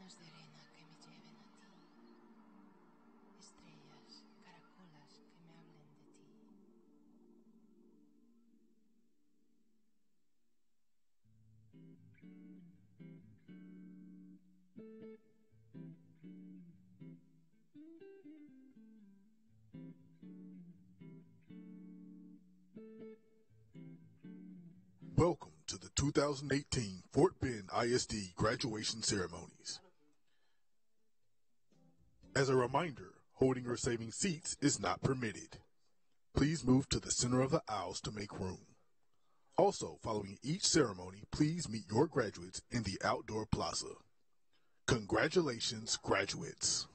Caminos de arena que me lleven a ti. Estrellas, caracolas que me hablen de ti. Welcome to the 2018 Fort Bend ISD graduation ceremonies. As a reminder, holding or saving seats is not permitted. Please move to the center of the aisles to make room. Also, following each ceremony, please meet your graduates in the outdoor plaza. Congratulations, graduates.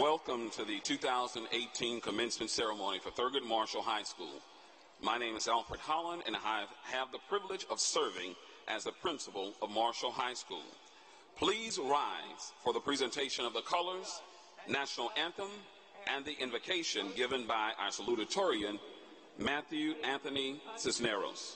Welcome to the 2018 commencement ceremony for Thurgood Marshall High School. My name is Alfred Holland, and I have the privilege of serving as the principal of Marshall High School. Please rise for the presentation of the colors, national anthem, and the invocation given by our salutatorian, Matthew Anthony Cisneros.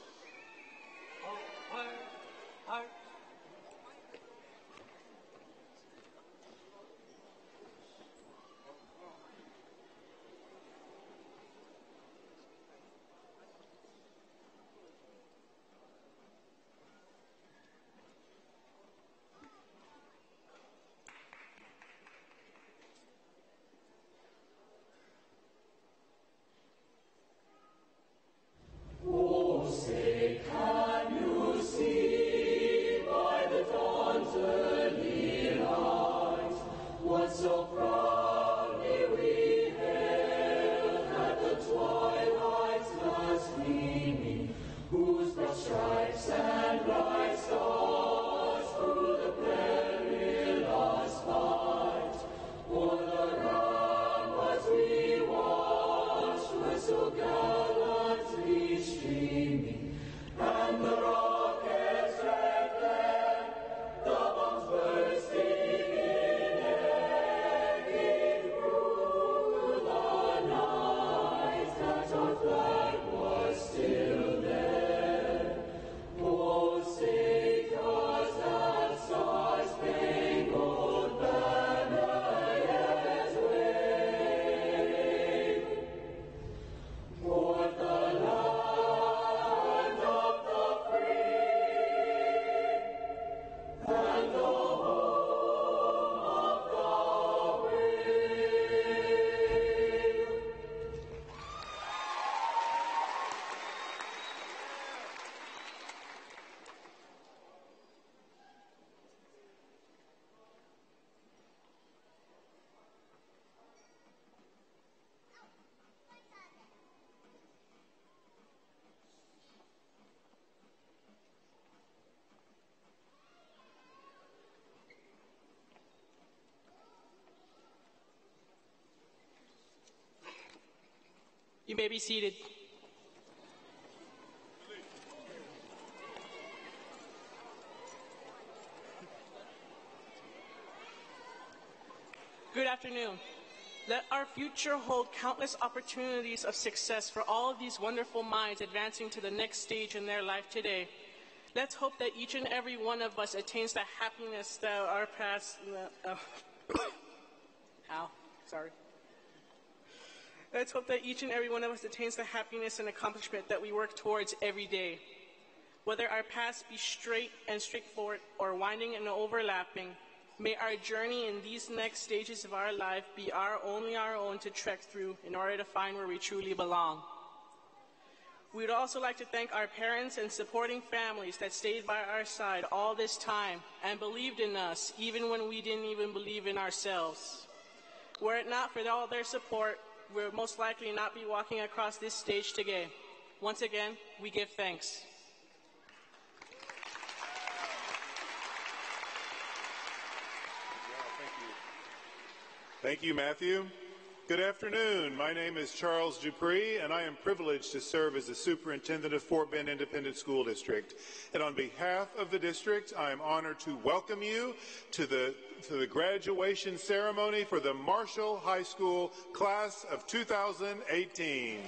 You may be seated. Good afternoon. Let our future hold countless opportunities of success for all of these wonderful minds advancing to the next stage in their life today. Let's hope that each and every one of us attains the happiness that our past... Let's hope that each and every one of us attains the happiness and accomplishment that we work towards every day. Whether our paths be straight and straightforward or winding and overlapping, may our journey in these next stages of our life be only our own to trek through in order to find where we truly belong. We would also like to thank our parents and supporting families that stayed by our side all this time and believed in us even when we didn't even believe in ourselves. Were it not for all their support, we'll most likely not be walking across this stage today. Once again, we give thanks. Thank you, Matthew. Good afternoon. My name is Charles Dupree, and I am privileged to serve as the Superintendent of Fort Bend Independent School District. And on behalf of the district, I am honored to welcome you to the graduation ceremony for the Marshall High School Class of 2018.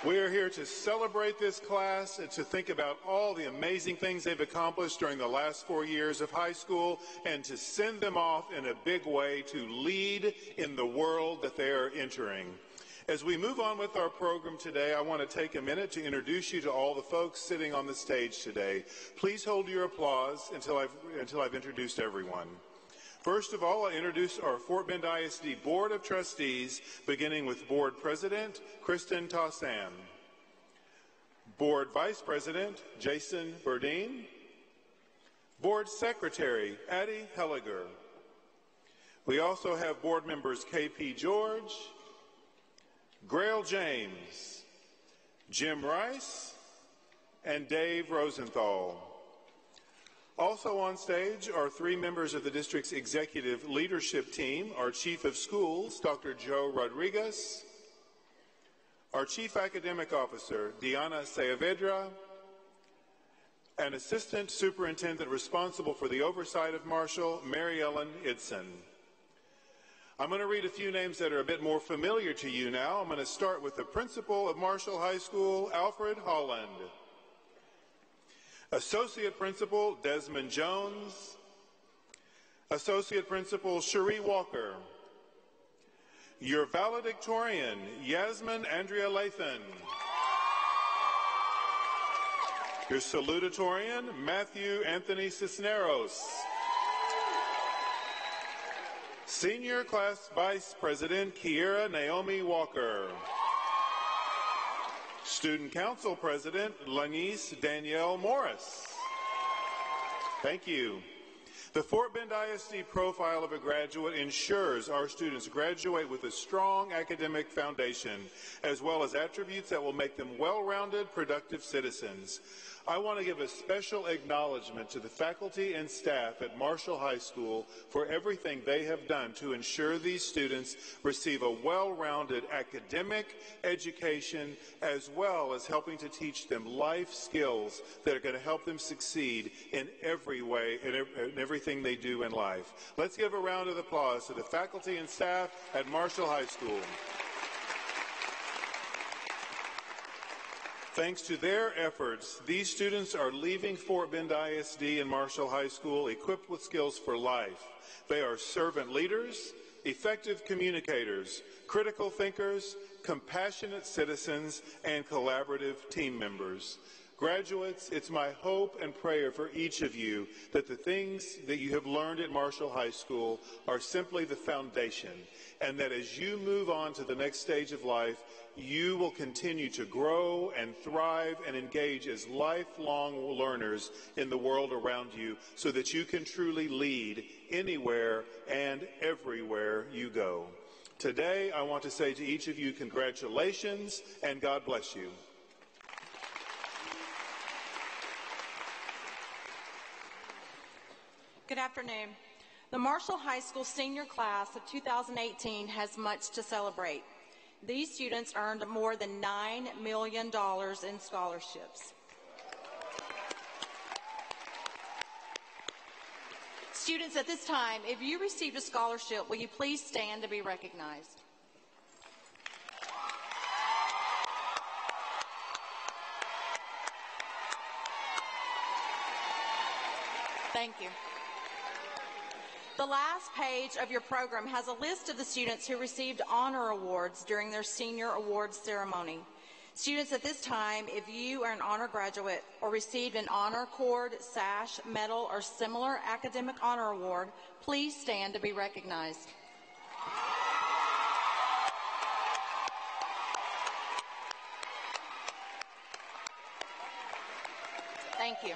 We are here to celebrate this class and to think about all the amazing things they've accomplished during the last 4 years of high school and to send them off in a big way to lead in the world that they are entering. As we move on with our program today, I want to take a minute to introduce you to all the folks sitting on the stage today. Please hold your applause until I've introduced everyone. First of all, I'll introduce our Fort Bend ISD Board of Trustees, beginning with Board President Kristen Tassan, Board Vice President Jason Burdine, Board Secretary Addie Helliger. We also have board members K.P. George, Grail James, Jim Rice, and Dave Rosenthal. Also on stage are 3 members of the district's executive leadership team, our Chief of Schools, Dr. Joe Rodriguez, our Chief Academic Officer, Diana Saavedra, and Assistant Superintendent responsible for the oversight of Marshall, Mary Ellen Idson. I'm going to read a few names that are a bit more familiar to you now. I'm going to start with the principal of Marshall High School, Alfred Holland. Associate Principal, Desmond Jones. Associate Principal, Cherie Walker. Your valedictorian, Yasmin Andrea Lathan. Your salutatorian, Matthew Anthony Cisneros. Senior Class Vice President, Kiera Naomi Walker. Student Council President, Lanice Danielle Morris. Thank you. The Fort Bend ISD profile of a graduate ensures our students graduate with a strong academic foundation, as well as attributes that will make them well-rounded, productive citizens. I want to give a special acknowledgement to the faculty and staff at Marshall High School for everything they have done to ensure these students receive a well-rounded academic education, as well as helping to teach them life skills that are going to help them succeed in every way, in everything they do in life. Let's give a round of applause to the faculty and staff at Marshall High School. Thanks to their efforts, these students are leaving Fort Bend ISD and Marshall High School equipped with skills for life. They are servant leaders, effective communicators, critical thinkers, compassionate citizens, and collaborative team members. Graduates, it's my hope and prayer for each of you that the things that you have learned at Marshall High School are simply the foundation, and that as you move on to the next stage of life, you will continue to grow and thrive and engage as lifelong learners in the world around you so that you can truly lead anywhere and everywhere you go. Today, I want to say to each of you, congratulations and God bless you. Good afternoon. The Marshall High School senior class of 2018 has much to celebrate. These students earned more than $9 million in scholarships. Students, at this time, if you received a scholarship, will you please stand to be recognized? Thank you. The last page of your program has a list of the students who received honor awards during their senior awards ceremony. Students, at this time, if you are an honor graduate or received an honor cord, sash, medal, or similar academic honor award, please stand to be recognized. Thank you.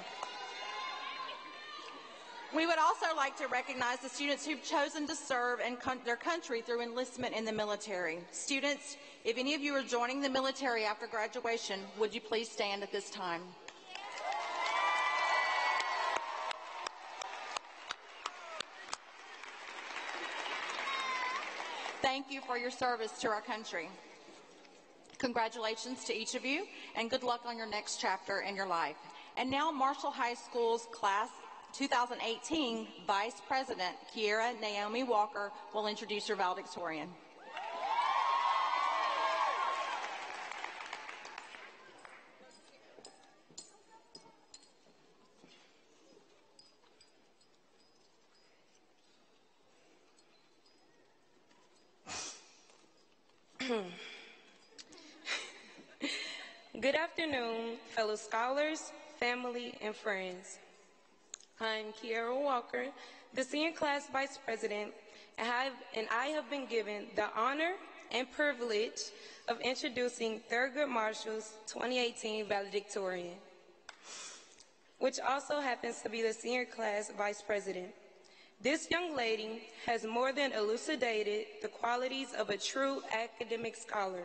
We would also like to recognize the students who've chosen to serve their country through enlistment in the military. Students, if any of you are joining the military after graduation, would you please stand at this time? Thank you for your service to our country. Congratulations to each of you, and good luck on your next chapter in your life. And now Marshall High School's Class 2018 Vice President Kiera Naomi Walker will introduce your valedictorian. Good afternoon, fellow scholars, family, and friends. I'm Kiera Walker, the Senior Class Vice President, and I have been given the honor and privilege of introducing Thurgood Marshall's 2018 Valedictorian, which also happens to be the Senior Class Vice President. This young lady has more than elucidated the qualities of a true academic scholar.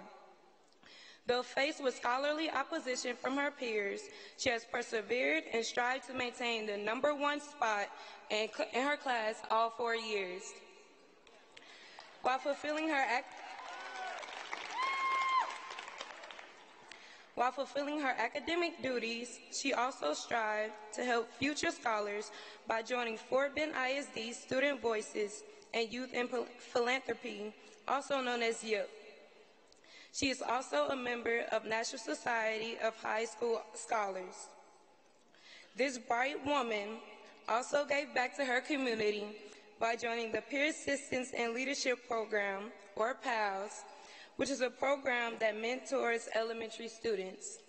Though faced with scholarly opposition from her peers, she has persevered and strived to maintain the #1 spot in her class all 4 years. While fulfilling her academic duties, she also strived to help future scholars by joining Fort Bend ISD Student Voices and Youth in Philanthropy, also known as YIP. She is also a member of National Society of High School Scholars. This bright woman also gave back to her community by joining the Peer Assistance and Leadership Program, or PALS, which is a program that mentors elementary students.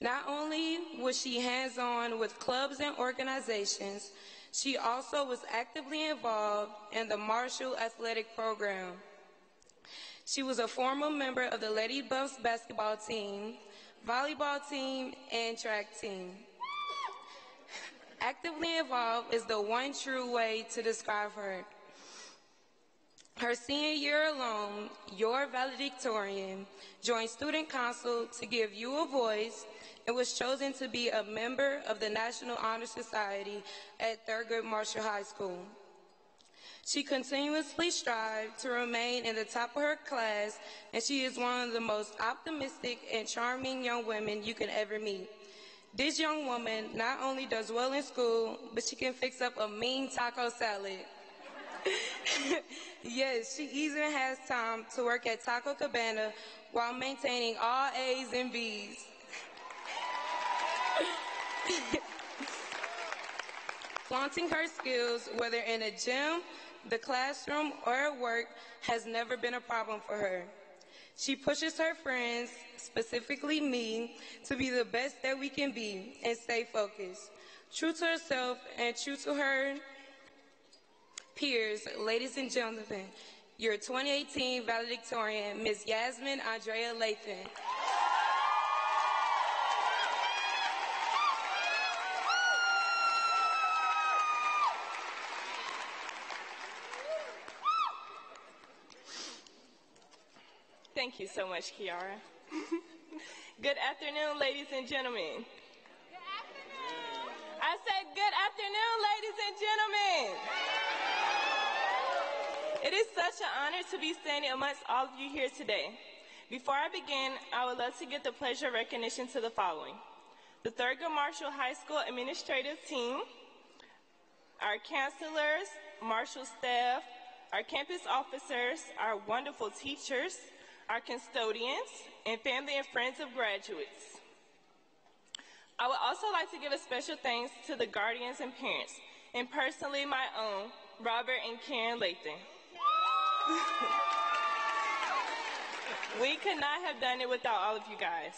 Not only was she hands-on with clubs and organizations, she also was actively involved in the Marshall Athletic Program. She was a former member of the Lady Buffs basketball team, volleyball team, and track team. Actively involved is the one true way to describe her. Her senior year alone, your valedictorian joined Student Council to give you a voice and was chosen to be a member of the National Honor Society at Thurgood Marshall High School. She continuously strived to remain in the top of her class, and she is one of the most optimistic and charming young women you can ever meet. This young woman not only does well in school, but she can fix up a mean taco salad. Yes, she even has time to work at Taco Cabana while maintaining all A's and B's. Flaunting her skills, whether in a gym, the classroom, or at work, has never been a problem for her. She pushes her friends, specifically me, to be the best that we can be and stay focused. True to herself and true to her peers, ladies and gentlemen, your 2018 valedictorian, Ms. Yasmin Andrea Lathan. Thank you so much, Kiara. Good afternoon, ladies and gentlemen. Good afternoon. I said good afternoon, ladies and gentlemen. It is such an honor to be standing amongst all of you here today. Before I begin, I would love to give the pleasure of recognition to the following: the Thurgood Marshall High School administrative team, our counselors, Marshall staff, our campus officers, our wonderful teachers, our custodians, and family and friends of graduates. I would also like to give a special thanks to the guardians and parents, and personally my own, Robert and Karen Lathan. We could not have done it without all of you guys.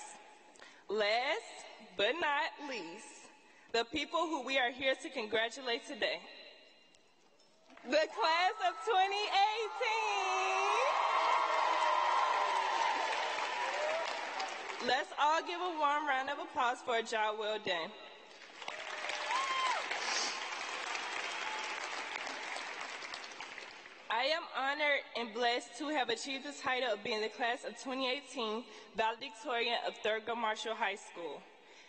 Last but not least, the people who we are here to congratulate today. The class of 2018. Let's all give a warm round of applause for a job well done. I am honored and blessed to have achieved the title of being the class of 2018 valedictorian of Thurgood Marshall High School.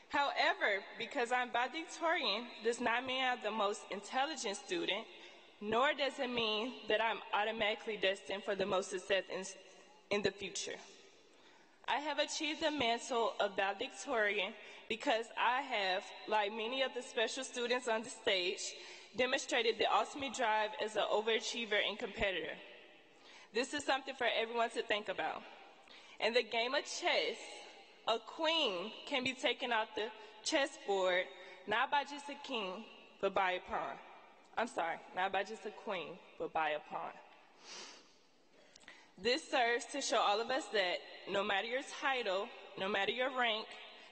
However, because I'm valedictorian does not mean I'm the most intelligent student, nor does it mean that I'm automatically destined for the most success in the future. I have achieved the mantle of valedictorian because I have, like many of the special students on the stage, demonstrated the ultimate drive as an overachiever and competitor. This is something for everyone to think about. In the game of chess, a queen can be taken off the chessboard not by just a king, but by a pawn. I'm sorry, not by just a queen, but by a pawn. This serves to show all of us that no matter your title, no matter your rank,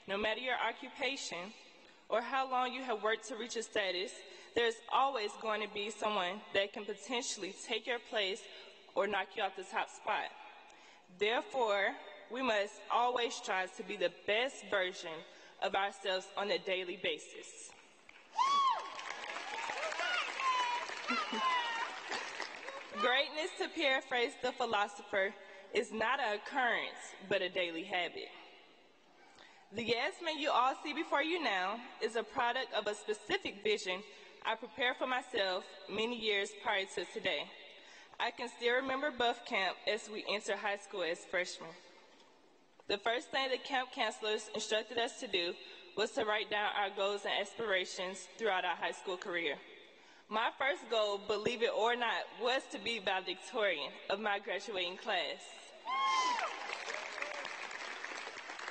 no matter your occupation, or how long you have worked to reach a status, there's always going to be someone that can potentially take your place or knock you off the top spot. Therefore, we must always strive to be the best version of ourselves on a daily basis. Greatness, to paraphrase the philosopher, is not an occurrence, but a daily habit. The Yasmin you all see before you now is a product of a specific vision I prepared for myself many years prior to today. I can still remember buff camp as we enter high school as freshmen. The first thing the camp counselors instructed us to do was to write down our goals and aspirations throughout our high school career. My first goal, believe it or not, was to be valedictorian of my graduating class.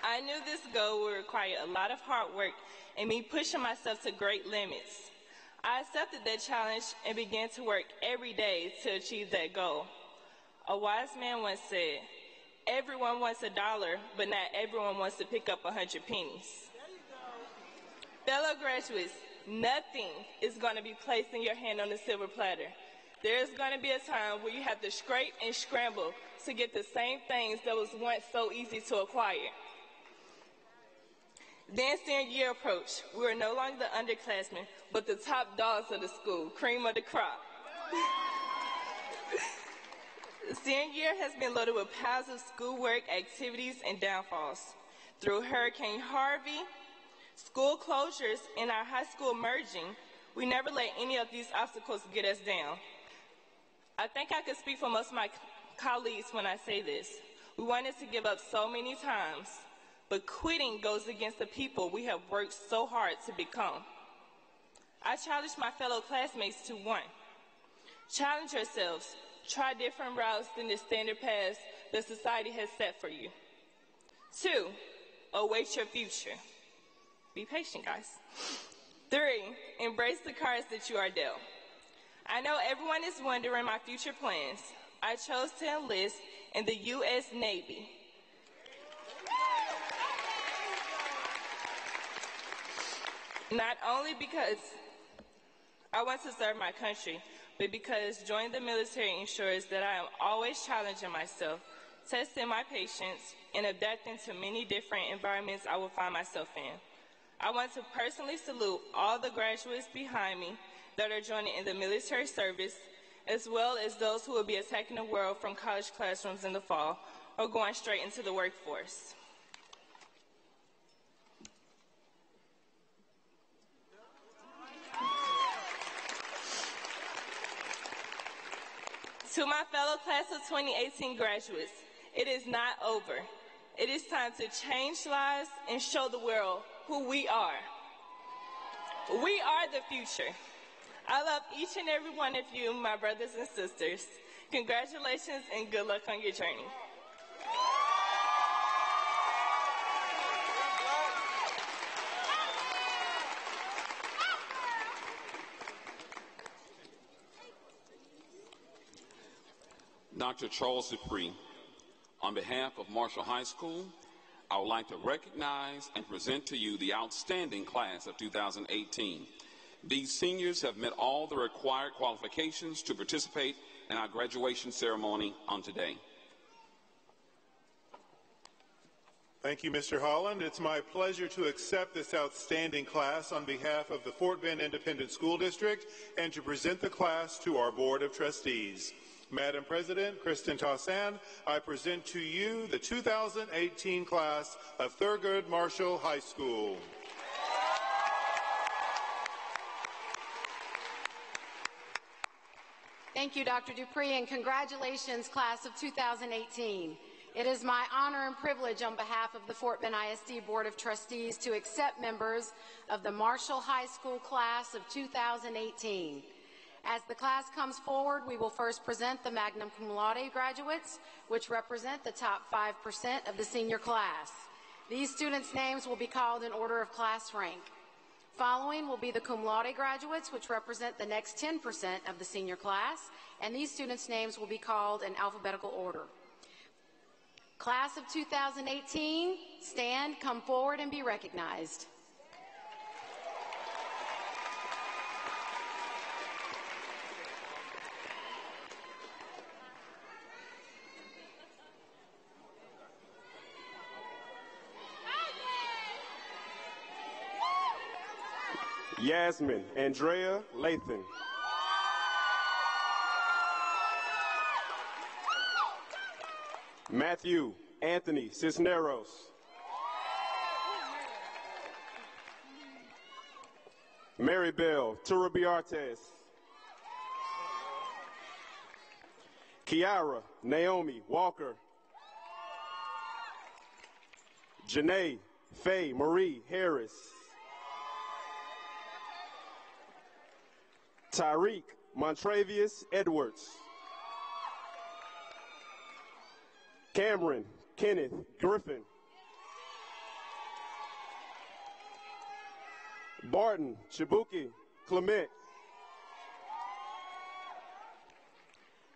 I knew this goal would require a lot of hard work and me pushing myself to great limits. I accepted that challenge and began to work every day to achieve that goal. A wise man once said, "Everyone wants $1, but not everyone wants to pick up 100 pennies." Fellow graduates, nothing is going to be placed in your hand on a silver platter. There is going to be a time where you have to scrape and scramble to get the same things that was once so easy to acquire. Then senior year approached. We were no longer the underclassmen, but the top dogs of the school, cream of the crop. Senior year has been loaded with piles of schoolwork, activities, and downfalls. Through Hurricane Harvey, school closures, and our high school merging, we never let any of these obstacles get us down. I think I could speak for most of my colleagues when I say this. We wanted to give up so many times, but quitting goes against the people we have worked so hard to become. I challenge my fellow classmates to 1, challenge yourselves. Try different routes than the standard paths that society has set for you. 2, await your future. Be patient, guys. 3, embrace the cards that you are dealt. I know everyone is wondering my future plans. I chose to enlist in the U.S. Navy. Not only because I want to serve my country, but because joining the military ensures that I am always challenging myself, testing my patience, and adapting to many different environments I will find myself in. I want to personally salute all the graduates behind me that are joining in the military service, as well as those who will be attacking the world from college classrooms in the fall or going straight into the workforce. To my fellow class of 2018 graduates, it is not over. It is time to change lives and show the world who we are. We are the future. I love each and every one of you, my brothers and sisters. Congratulations and good luck on your journey. Dr. Charles Dupree, on behalf of Marshall High School, I would like to recognize and present to you the outstanding class of 2018. These seniors have met all the required qualifications to participate in our graduation ceremony on today. Thank you, Mr. Holland. It's my pleasure to accept this outstanding class on behalf of the Fort Bend Independent School District and to present the class to our Board of Trustees. Madam President, Kristen Tossan, I present to you the 2018 class of Thurgood Marshall High School. Thank you, Dr. Dupree, and congratulations, class of 2018. It is my honor and privilege on behalf of the Fort Bend ISD Board of Trustees to accept members of the Marshall High School class of 2018. As the class comes forward, we will first present the magna cum laude graduates, which represent the top 5% of the senior class. These students' names will be called in order of class rank. Following will be the cum laude graduates, which represent the next 10% of the senior class, and these students' names will be called in alphabetical order. Class of 2018, stand, come forward, and be recognized. Yasmin Andrea Lathan. Matthew Anthony Cisneros. Maribel Turabiartes. Kiara Naomi Walker. Janae Faye Marie Harris. Tyreek Montravius Edwards. Cameron Kenneth Griffin. Barton Chibuki Clement.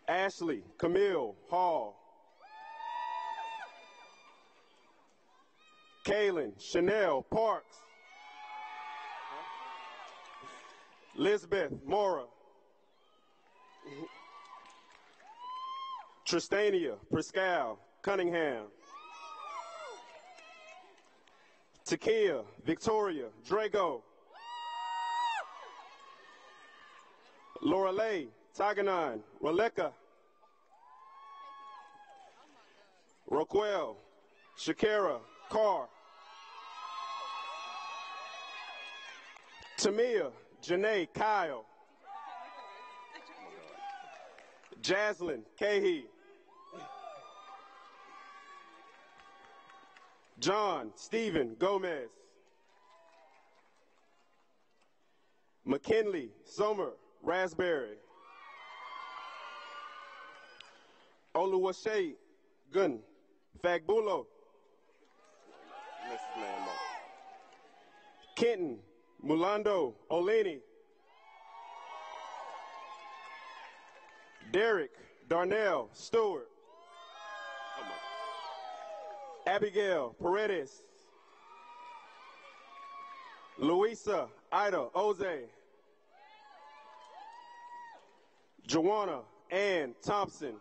Ashley Camille Hall. Kaylin Chanel Parks. Lisbeth Mora. Tristania Pascal Cunningham. Takia Victoria Drago. Lorelei Taganon Roleka. Roquel Shakira Carr. Tamia Janae Kyle. Jaslyn Cahy. John Stephen Gomez. McKinley Sommer Raspberry. Oluwase Gun Fagbulo. Kenton Mulando Oleni. Derek Darnell Stewart. Abigail Paredes. Luisa Ida Oze. Joanna Ann Thompson.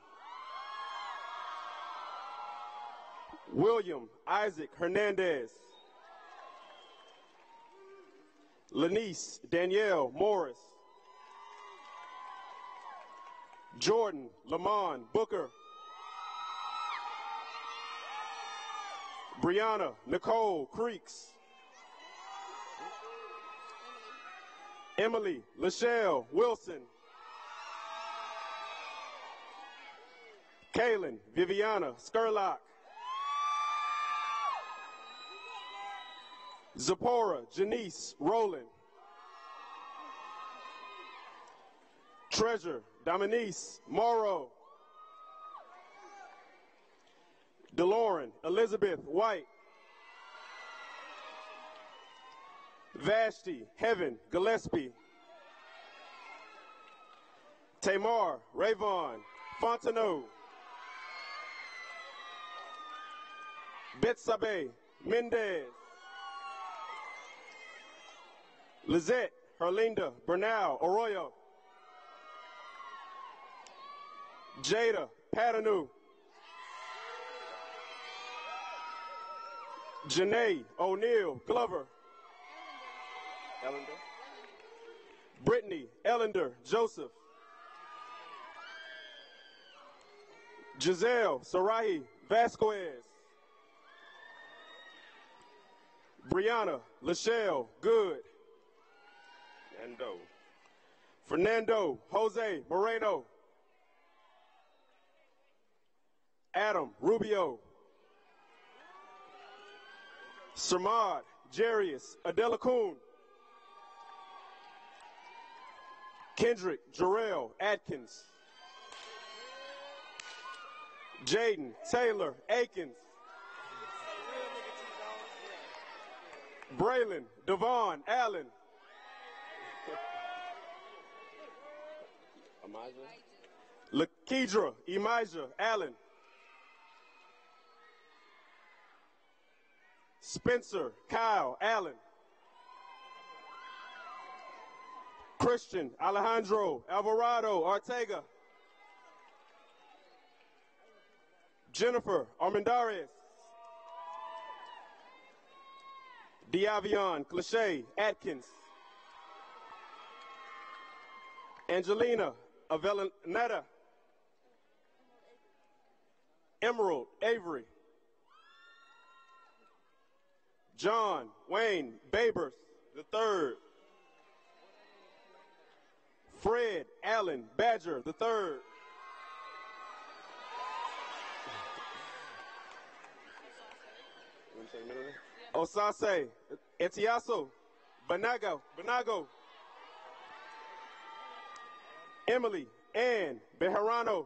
William Isaac Hernandez. Lanice Danielle Morris. Jordan Lamont Booker. Brianna Nicole Creeks. Emily Lachelle Wilson. Kaylin Viviana Skurlock. Zipporah Janice Rowland. Treasure Dominice Morrow. DeLauren Elizabeth White. Vashti Heaven Gillespie. Tamar Rayvon Fontenot. Betsabe Mendez. Lizette Herlinda Bernal Arroyo. Jada Patanu. Janae O'Neill Glover. Ellender. Brittany Ellender Joseph. Giselle Sarahi Vasquez. Brianna Lachelle Good. Fernando Jose Moreno. Adam Rubio. Samad Jarius Adelakun. Kendrick Jarrell Atkins. Jaden Taylor Akins. Braylon Devon Allen. Lakedra Emijah Allen. Spencer Kyle Allen. Christian Alejandro Alvarado Ortega. Jennifer Armendariz. Diavion Cliché Atkins. Angelina Avellaneda. Emerald Avery. John Wayne Babers III. Fred Allen Badger III. Osase Etiaso Banago. Emily Ann Bejarano.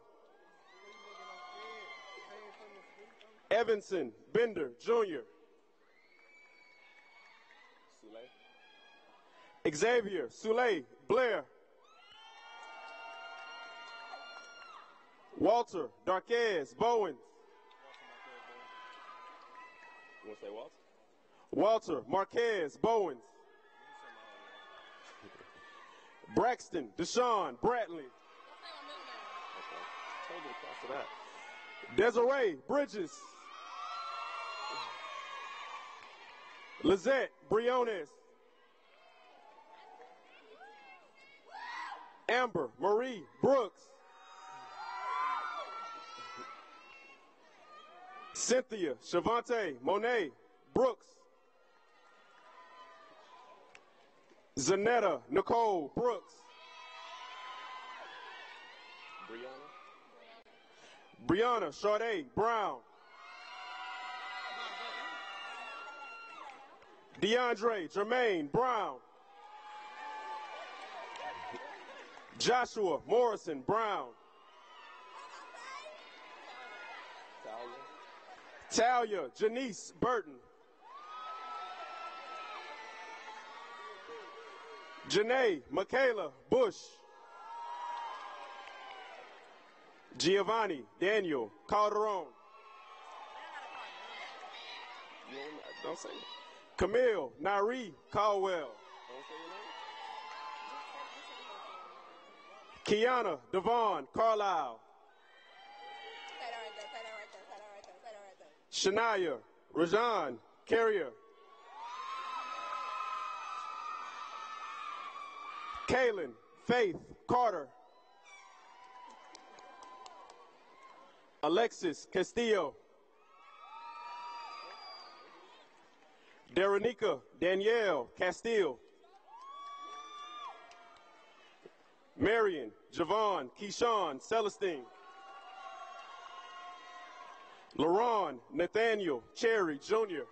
Evanson Bender Jr. Xavier Sule Blair. Walter Darquez Bowens. You want to say Walter? Walter Marquez Bowens. Braxton Deshaun Bradley. Desiree Bridges. Lizette Briones. Amber Marie Brooks. Cynthia Shavante Monet Brooks. Zanetta Nicole Brooks. Brianna Sade Brown. DeAndre Jermaine Brown. Joshua Morrison Brown. Talia Janice Burton. Janae Michaela Bush. Giovanni Daniel Calderon. Don't say it. Camille Nari Caldwell. Kiana Devon Carlisle. Shania Rajan Carrier. Kaylin Faith Carter. Alexis Castillo. Darenica Danielle Castile. Marion Javon Keyshawn Celestine. LaRon Nathaniel Cherry Jr.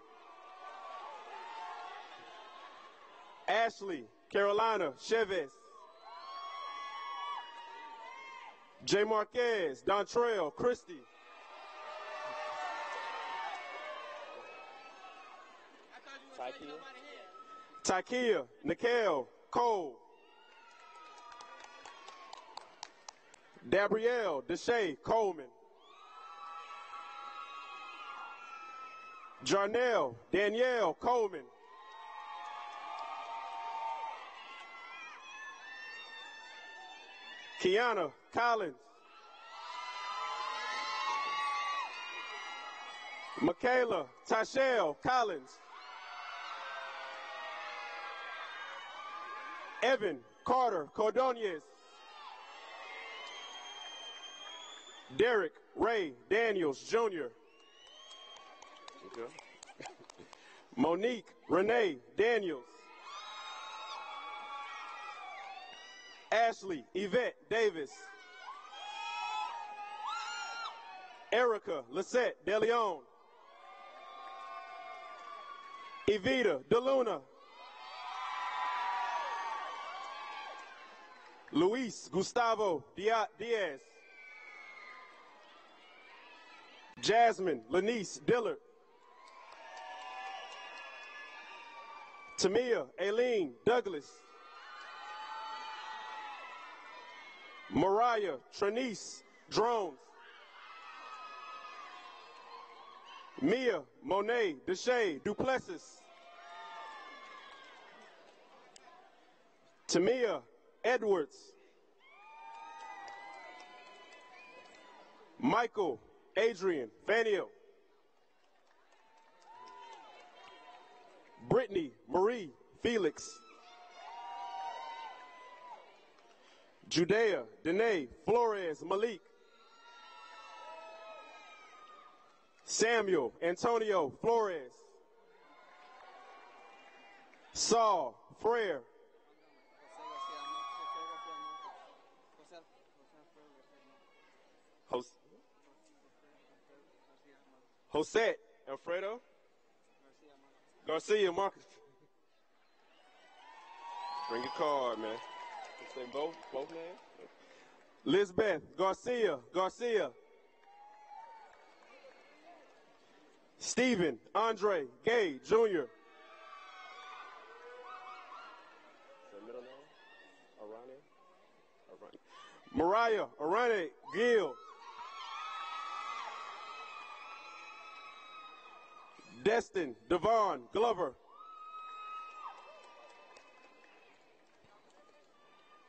Ashley Carolina Chavez. J. Marquez Dontrell Christie. Tykia Nikel Cole. Gabrielle Deshay Coleman. Jarnell Danielle Coleman. Kiana Collins. Michaela Tashelle Collins. Evan Carter Cordoniez. Derek Ray Daniels Jr. Monique Renee Daniels. Ashley Yvette Davis. Erica Lisette DeLeon. Evita DeLuna. Luis Gustavo Diaz. Jasmine Lanice Dillard. Tamia Aileen Douglas. Mariah Trinice Drones. Mia Monet Deshay Duplessis. Tamia Edwards. Michael Adrian Fanio. Brittany Marie Felix. Judea Danae Flores Malik. Samuel Antonio Flores. Saul Frere. Jose Alfredo Garcia Marcus. Bring your card, man. Say both names. Lisbeth Garcia. Stephen Andre Gay Jr. Middle name? Arane. Mariah Arane Gill. Destin Devon Glover.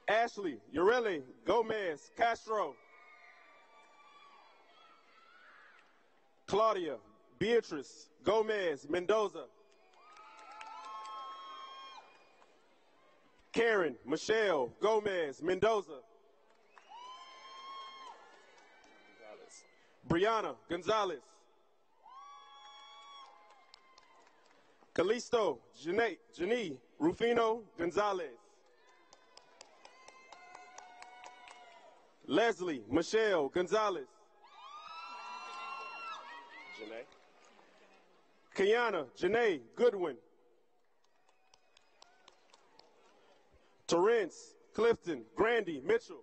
Ashley Ureli Gomez Castro. Claudia Beatrice Gomez Mendoza. Karen Michelle Gomez Mendoza. Brianna Gonzalez. Calisto Janie Rufino Gonzalez. Leslie Michelle Gonzalez. Janae. Kiana Janae Goodwin. Torrance Clifton Grandy Mitchell.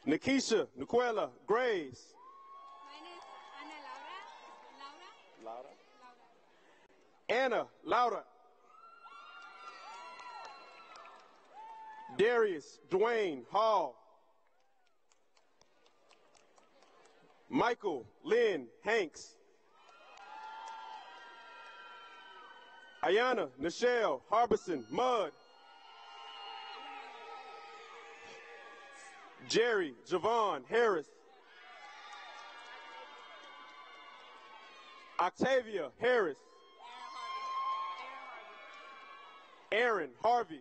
Nikisha Nuquela Graves. Anna Laura. Darius Dwayne Hall. Michael Lynn Hanks. Ayana Nichelle Harbison Mudd. Jerry Javon Harris. Octavia Harris. Aaron Harvey.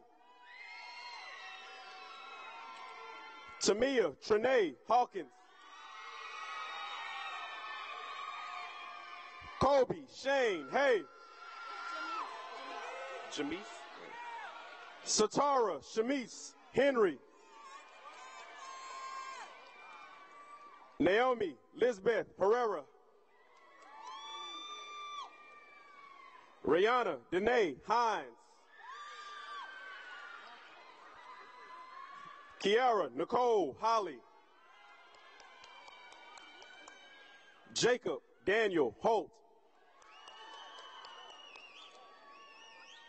Tamia Trinae Hawkins. Kobe Shane Hay. Jamise. Satara Shamise Henry. Naomi Lisbeth Herrera. Rihanna Danae Hines. Kiara Nicole Holly. Jacob Daniel Holt.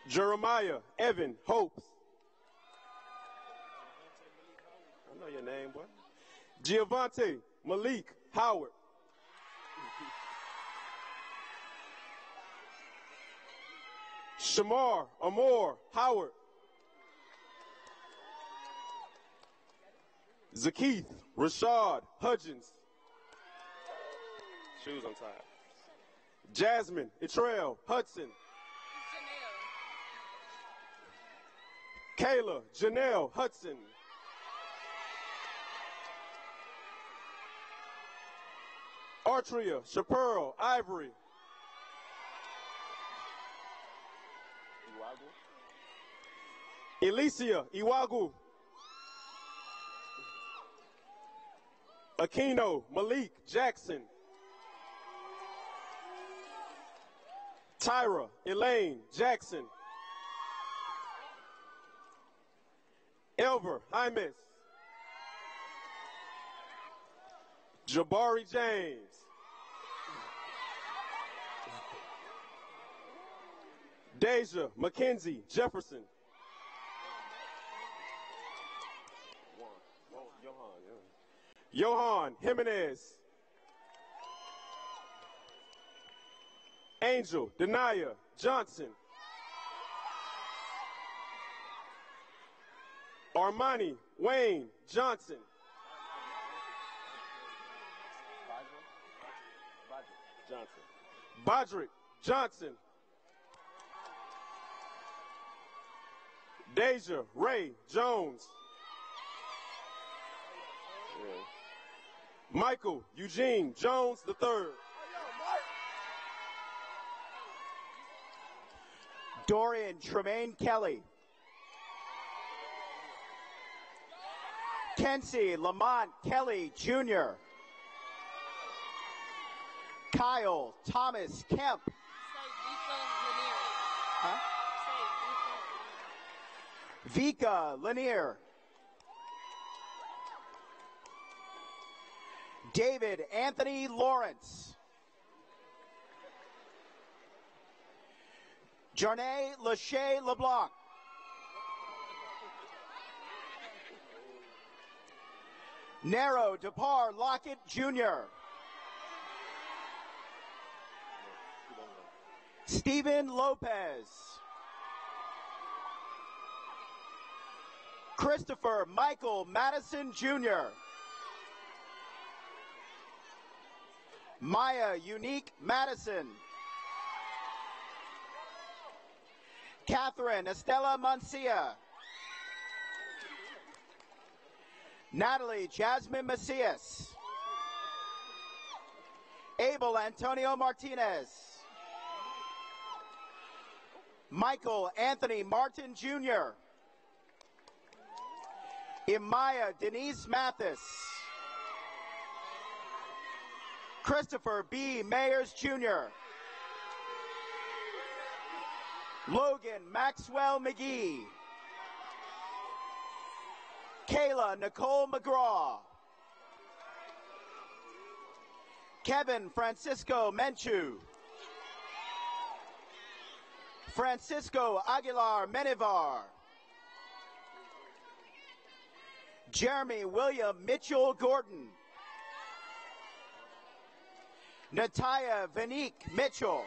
Jeremiah Evan Hopes. I know your name, boy. Giovanni Malik Howard. Shamar Amor Howard. Zakeith Rashad Hudgens. Shoes untied. Jasmine Itrell Hudson. Kayla Janelle Hudson. Artria Chaparral Ivory. Elysia Iwagu. Aquino Malik Jackson. Tyra Elaine Jackson. Elver Hymes. Jabari James. Deja Mackenzie Jefferson. Johan Jimenez. Angel Denia Johnson. Armani Wayne Johnson. Bodrick Johnson. Deja Ray Jones. Michael Eugene Jones III. Dorian Tremaine Kelly. Kenzie Lamont Kelly Jr. Kyle Thomas Kemp. Huh? Vika Lanier. David Anthony Lawrence. Jarnay Lachey LeBlanc. Nero DePar Lockett Jr. Stephen Lopez. Christopher Michael Madison Jr. Maya Unique Madison. Catherine Estella Mancia. Natalie Jasmine Macias. Abel Antonio Martinez. Michael Anthony Martin Jr. Imaya Denise Mathis. Christopher B. Mayers Jr. Logan Maxwell McGee. Kayla Nicole McGraw. Kevin Francisco Menchu. Francisco Aguilar Menivar. Jeremy William Mitchell Gordon. Nataya Vanique Mitchell.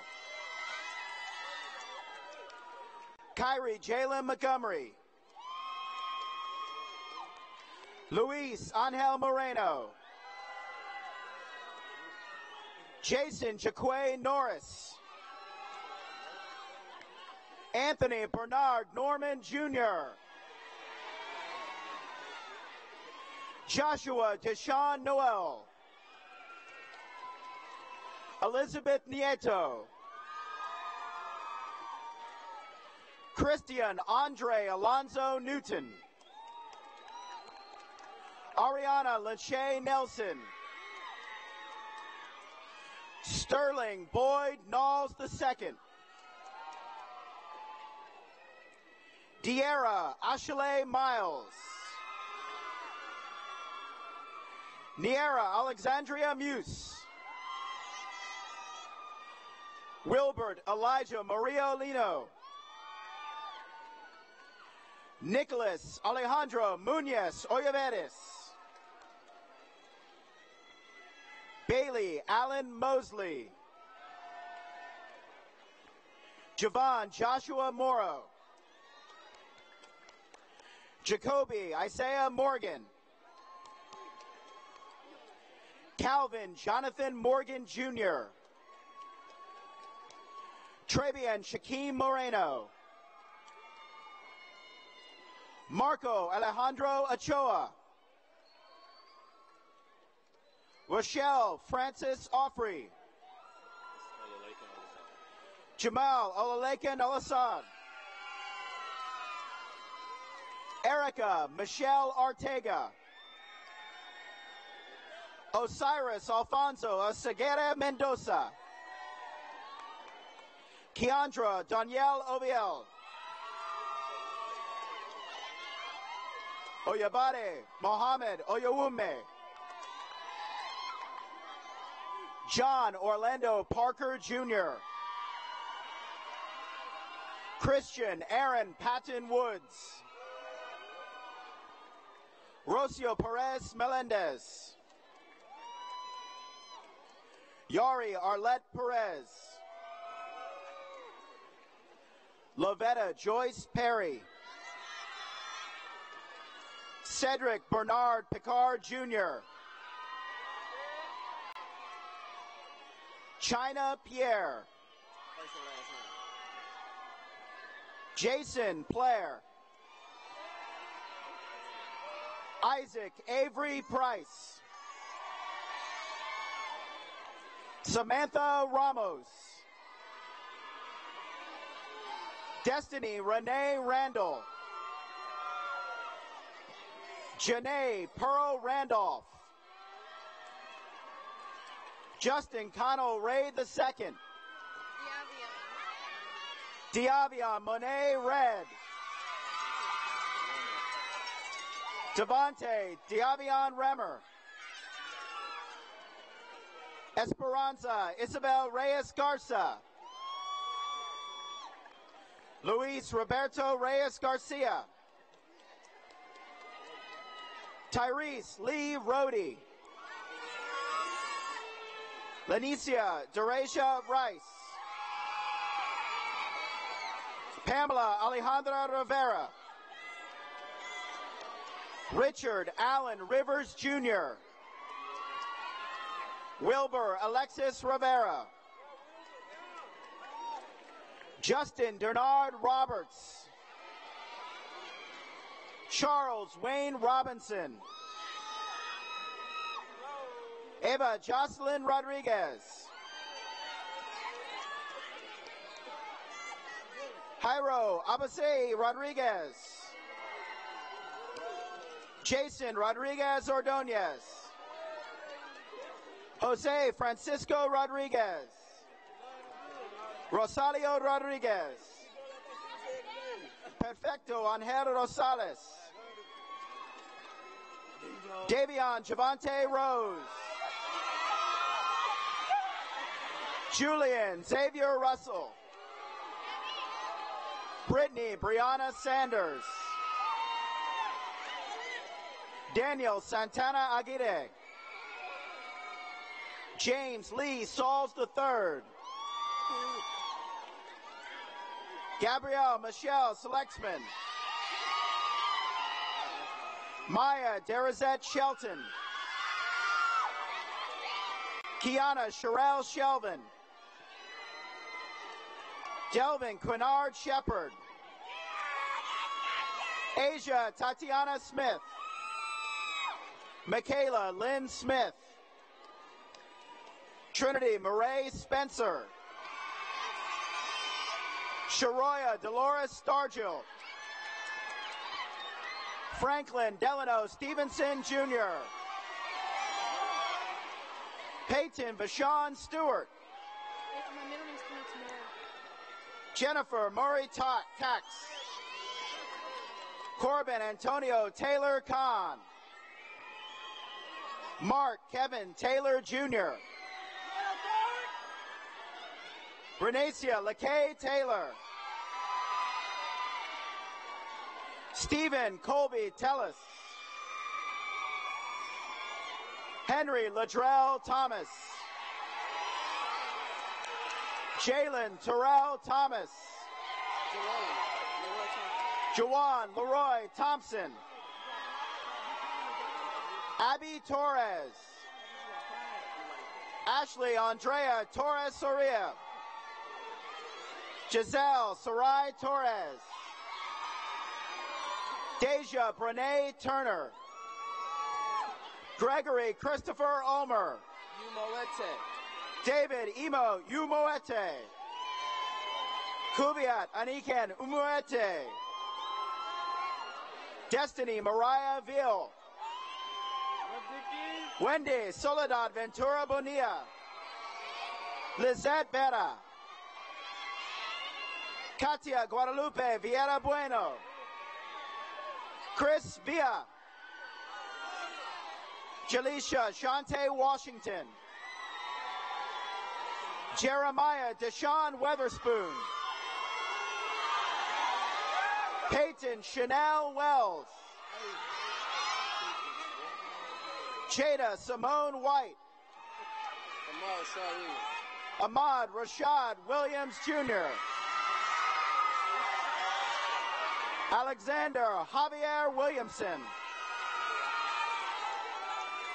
Kyrie Jalen Montgomery. Luis Angel Moreno. Jason Jaquay Norris. Anthony Bernard Norman Jr. Joshua Deshaun Noel. Elizabeth Nieto. Christian Andre Alonzo Newton. Ariana Lachey Nelson. Sterling Boyd Knowles II. De'Ara Ashale Miles. Niera Alexandria Muse. Wilbert Elijah Maria Lino. Nicholas Alejandro Munoz Olivares. Bailey Allen Mosley. Javon Joshua Morrow. Jacoby Isaiah Morgan. Calvin Jonathan Morgan Jr. Trevian Shaquem Moreno. Marco Alejandro Ochoa. Rochelle Francis Offrey. Jamal Olalekan Alassad. Erica Michelle Ortega. Osiris Alfonso Oseguera Mendoza. Keandra Danielle Obiel. Oyabade Mohammed Oyewume. John Orlando Parker Jr. Christian Aaron Patton Woods. Rocio Perez Melendez. Yari Arlette Perez. Lovetta Joyce Perry. Cedric Bernard Picard Jr. China Pierre. Jason Blair. Isaac Avery Price. Samantha Ramos. Destiny Renee Randall. Janae Pearl Randolph. Justin Connell Ray II. Diavion Monet Red. Devontae Diavion Remmer. Esperanza Isabel Reyes Garza. Luis Roberto Reyes Garcia. Tyrese Lee Rohde. Lenicia Deracia Rice. Pamela Alejandra Rivera. Richard Allen Rivers Jr. Wilbur Alexis Rivera. Justin Bernard Roberts. Charles Wayne Robinson. Eva Jocelyn Rodriguez. Jairo Abasei Rodriguez. Jason Rodriguez Ordonez. Jose Francisco Rodriguez. Rosalio Rodriguez. Perfecto Angel Rosales. Davion Javante Rose. Julian Xavier Russell. Brittany Brianna Sanders. Daniel Santana Aguirre. James Lee Sauls III. Gabrielle Michelle Selexman. Maya Derizette Shelton. Kiana Sherelle Shelvin. Delvin Quinard Shepard. Asia Tatiana Smith. Michaela Lynn Smith. Trinity Murray Spencer. Sharoya Dolores Stargill. Franklin Delano Stevenson Jr. Peyton Vashon Stewart. Jennifer Murray Tax. Corbin Antonio Taylor Kahn. Mark Kevin Taylor Jr. Renacia LaKay Taylor. Stephen Colby Tellis. Henry Ladrell Thomas. Jalen Terrell Thomas. Jawan Leroy Thompson. Abby Torres. Ashley Andrea Torres Soria. Giselle Sarai Torres. Deja Brene Turner. Gregory Christopher Ulmer. David Imo Umoete. Kubiat Aniken Umuete. Destiny Mariah Ville. Wendy Soledad Ventura Bonilla. Lizette Vera. Katia Guadalupe Vieira Bueno. Chris Villa. Jaleisha Shante Washington. Jeremiah Deshaun Weatherspoon. Peyton Chanel Wells. Jada Simone White. Ahmad Rashad Williams Jr. Alexander Javier Williamson.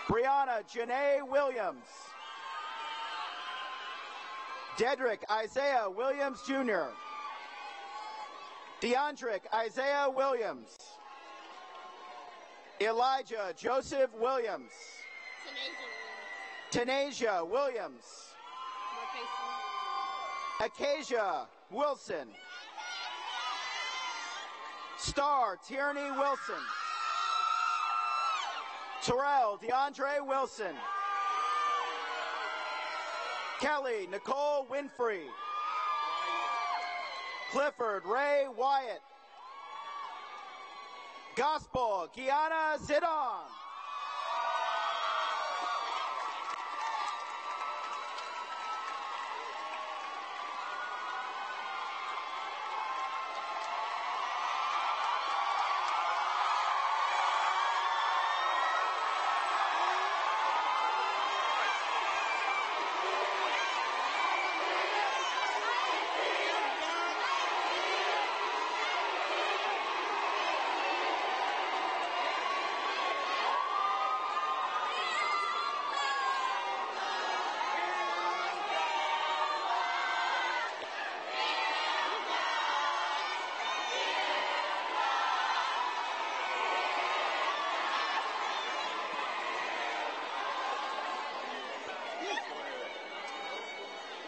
Brianna Janae Williams. Dedrick Isaiah Williams Jr. DeAndrick Isaiah Williams. Elijah Joseph Williams. Tanasia Williams. Acacia Wilson. Star Tierney Wilson. Terrell DeAndre Wilson. Kelly Nicole Winfrey. Clifford Ray Wyatt. Gospel Gianna Zidon.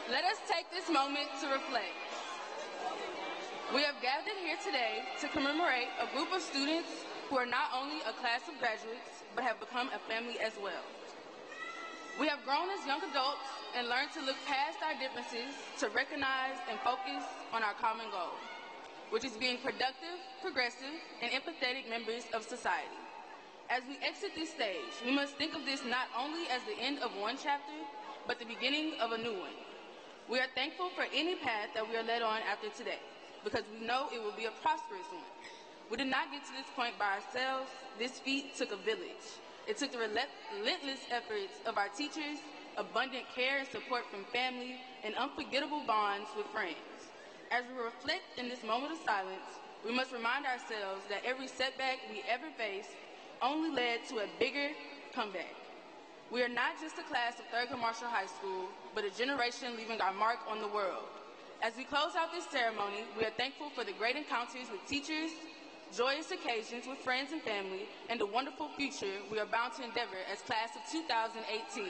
Let us take this moment to reflect. We have gathered here today to commemorate a group of students who are not only a class of graduates, but have become a family as well. We have grown as young adults and learned to look past our differences to recognize and focus on our common goal, which is being productive, progressive, and empathetic members of society. As we exit this stage, we must think of this not only as the end of one chapter, but the beginning of a new one. We are thankful for any path that we are led on after today, because we know it will be a prosperous one. We did not get to this point by ourselves. This feat took a village. It took the relentless efforts of our teachers, abundant care and support from family, and unforgettable bonds with friends. As we reflect in this moment of silence, we must remind ourselves that every setback we ever faced only led to a bigger comeback. We are not just a class of Thurgood Marshall High School, but a generation leaving our mark on the world. As we close out this ceremony, we are thankful for the great encounters with teachers, joyous occasions with friends and family, and the wonderful future we are bound to endeavor as class of 2018.